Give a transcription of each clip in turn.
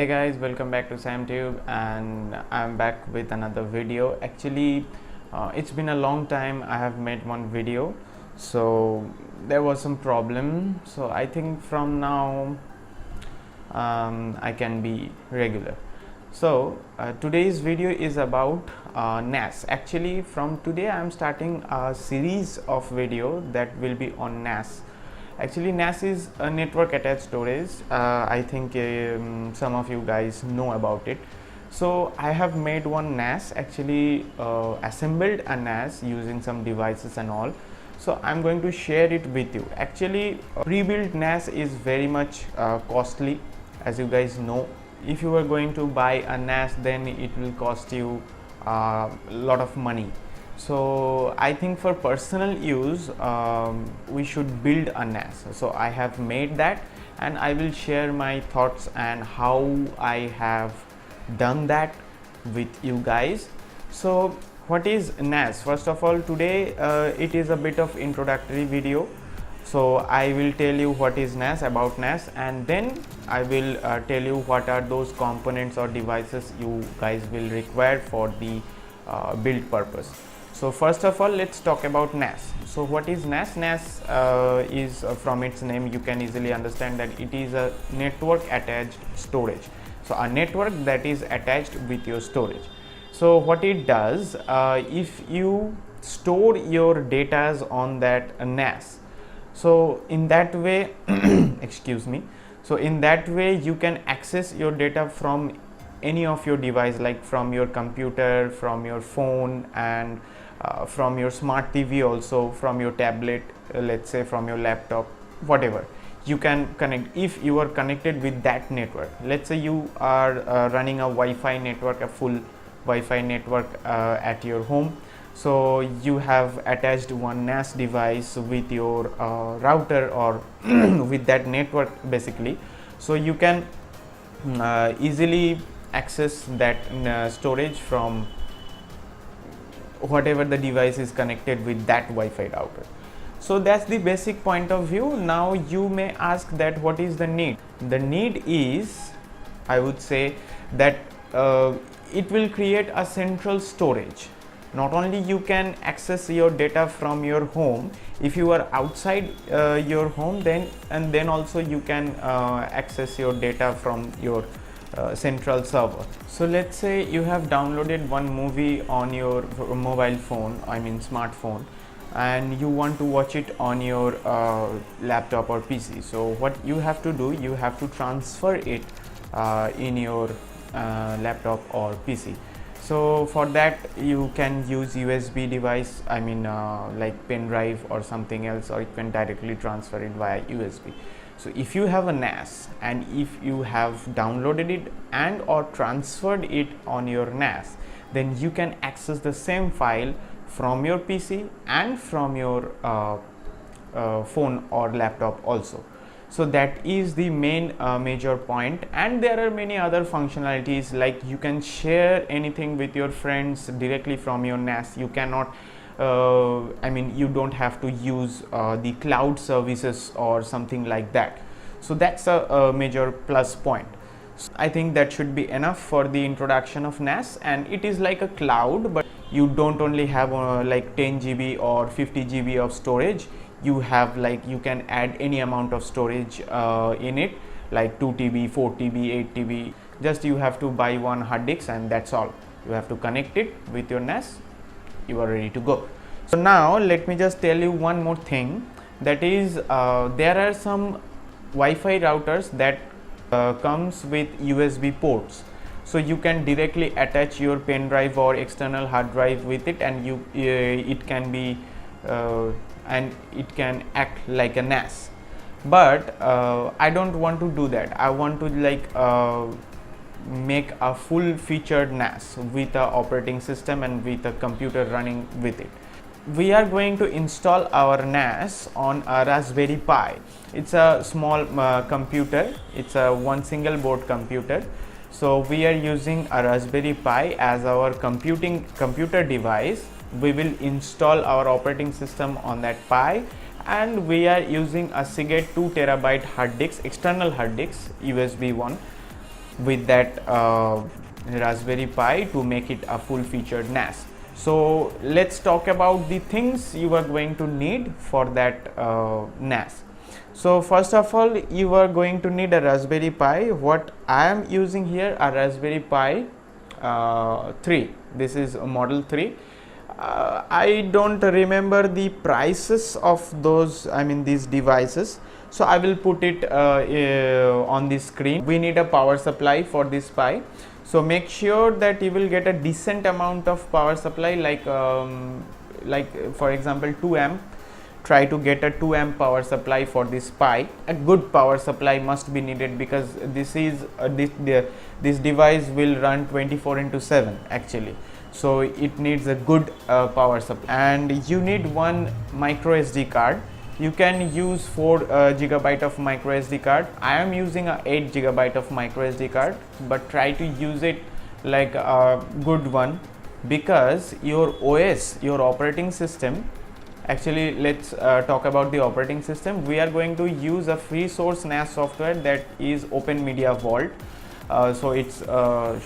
Hey guys, welcome back to SamTube, and I'm back with another video. Actually, it's been a long time I have made one video, so there was some problem. So I think from now I can be regular. So today's video is about NAS. Actually, from today I am starting a series of video that will be on NAS. Actually, NAS is a network attached storage. I think some of you guys know about it. So I have made one NAS, actually assembled a NAS using some devices and all. So I'm going to share it with you. Actually, pre-built NAS is very much costly, as you guys know. If you are going to buy a NAS, then it will cost you a lot of money. So I think for personal use we should build a NAS. So I have made that, and I will share my thoughts and how I have done that with you guys. So what is NAS? First of all, today it is a bit of introductory video. So I will tell you what is NAS, about NAS, and then I will tell you what are those components or devices you guys will require for the build purpose. So first of all, let's talk about NAS. So what is NAS? NAS is from its name you can easily understand that it is a network attached storage. So a network that is attached with your storage. So what it does, if you store your data on that NAS, so in that way excuse me, so in that way you can access your data from any of your device, like from your computer, from your phone, and from your smart TV, also from your tablet, let's say from your laptop, whatever you can connect. If you are connected with that network, let's say you are running a Wi-Fi network, a full Wi-Fi network at your home. So you have attached one NAS device with your router or with that network basically. So you can easily access that storage from whatever the device is connected with that Wi-Fi router. So that's the basic point of view. Now you may ask that what is the need? The need is, I would say that it will create a central storage. Not only you can access your data from your home, if you are outside your home, then also you can access your data from your central server. So let's say you have downloaded one movie on your mobile phone, I mean smartphone, and you want to watch it on your laptop or PC. So what you have to do, you have to transfer it in your laptop or PC. So for that you can use USB device, I mean like pen drive or something else, or you can directly transfer it via USB. So if you have a NAS and if you have downloaded it and or transferred it on your NAS, then you can access the same file from your PC and from your phone or laptop also. So that is the main major point, and there are many other functionalities, like you can share anything with your friends directly from your NAS. You cannot I mean you don't have to use the cloud services or something like that. So that's a major plus point. So I think that should be enough for the introduction of NAS, and it is like a cloud, but you don't only have like 10 GB or 50 GB of storage. You have, like, you can add any amount of storage in it, like 2 TB, 4 TB, 8 TB. Just you have to buy one hard disk and that's all. You have to connect it with your NAS, you are ready to go. So now let me just tell you one more thing, that is there are some Wi-Fi routers that comes with USB ports. So you can directly attach your pen drive or external hard drive with it, and you it can be and it can act like a NAS. But I don't want to do that. I want to like make a full featured NAS with a operating system and with a computer running with it. We are going to install our NAS on a Raspberry Pi. It's a small computer. It's a one single board computer. So we are using a Raspberry Pi as our computer device. We will install our operating system on that Pi, and we are using a Seagate 2 TB hard disk, external hard disk, USB one. with that Raspberry Pi to make it a full featured NAS. So let's talk about the things you are going to need for that NAS. So first of all, you are going to need a Raspberry Pi. What I am using here, a Raspberry Pi 3. This is a model 3. I don't remember the prices of those, these devices, so I will put it on the screen. We need a power supply for this Pi, so make sure that you will get a decent amount of power supply, like for example 2 amp. Try to get a 2 amp power supply for this Pi. A good power supply must be needed, because this is this device will run 24/7 actually, so it needs a good power supply. And you need one micro SD card. You can use 4 GB of micro SD card. I am using a 8 GB of micro SD card, but try to use it like a good one, because your OS, your operating system, actually let's talk about the operating system. We are going to use a free source NAS software that is Open Media Vault. So it's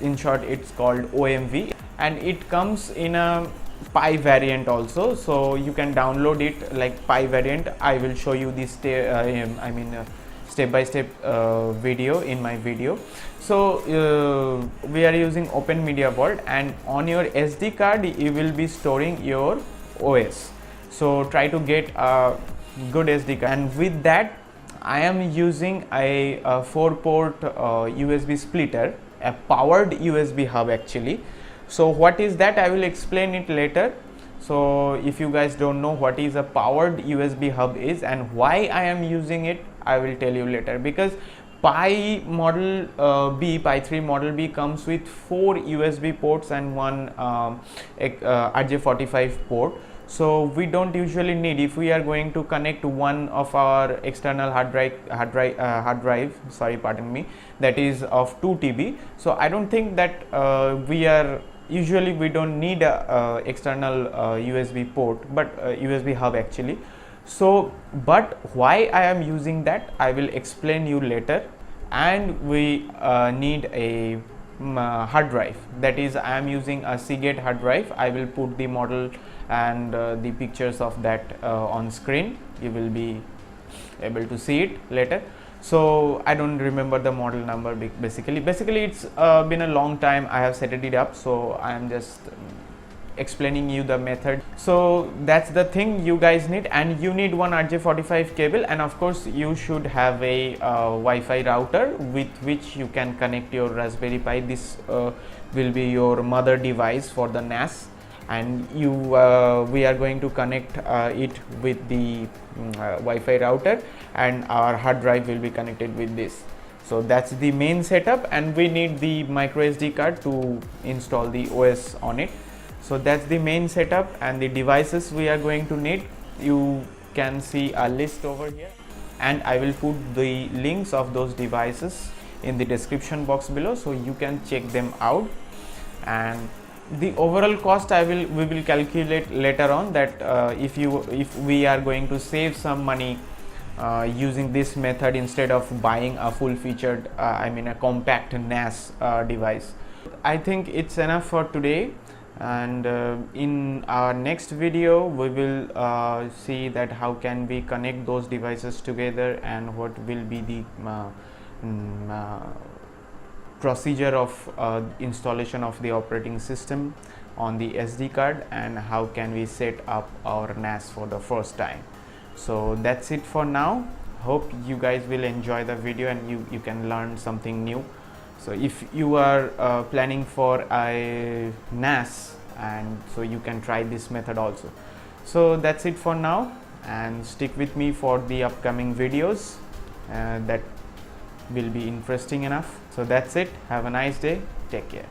in short it's called OMV, and it comes in a Pi variant also, so you can download it like Pi variant. I will show you this step by step video in my video. So we are using Open Media Vault, and on your SD card you will be storing your OS. So try to get a good SD card, and with that I am using a 4-port USB splitter, a powered USB hub actually. So what is that? I will explain it later. So if you guys don't know what is a powered USB hub is and why I am using it, I will tell you later, because Pi model B, Pi 3 model B comes with 4 USB ports and one RJ45 port. So we don't usually need, if we are going to connect to one of our external hard drive, sorry, pardon me, that is of 2 TB. So I don't think that we don't need a external USB port, but USB hub actually. So but why I am using that, I will explain you later. And we need a hard drive, that is I am using a Seagate hard drive. I will put the model and the pictures of that on screen. You will be able to see it later. So I don't remember the model number. Basically it's been a long time I have set it up, so I am just explaining you the method. So that's the thing you guys need, and you need one RJ45 cable, and of course you should have a Wi-Fi router with which you can connect your Raspberry Pi. This will be your mother device for the NAS, and we are going to connect it with the Wi-Fi router, and our hard drive will be connected with this. So that's the main setup, and we need the micro SD card to install the OS on it. So that's the main setup, and the devices we are going to need, you can see a list over here, and I will put the links of those devices in the description box below, so you can check them out. And the overall cost we will calculate later on, that if we are going to save some money using this method instead of buying a full featured a compact NAS device. I think it's enough for today, and in our next video we will see that how can we connect those devices together, and what will be the procedure of installation of the operating system on the SD card, and how can we set up our NAS for the first time. So that's it for now. Hope you guys will enjoy the video and you can learn something new. So if you are planning for a NAS, and so you can try this method also. So that's it for now, and stick with me for the upcoming videos that will be interesting enough. So that's it. Have a nice day. Take care.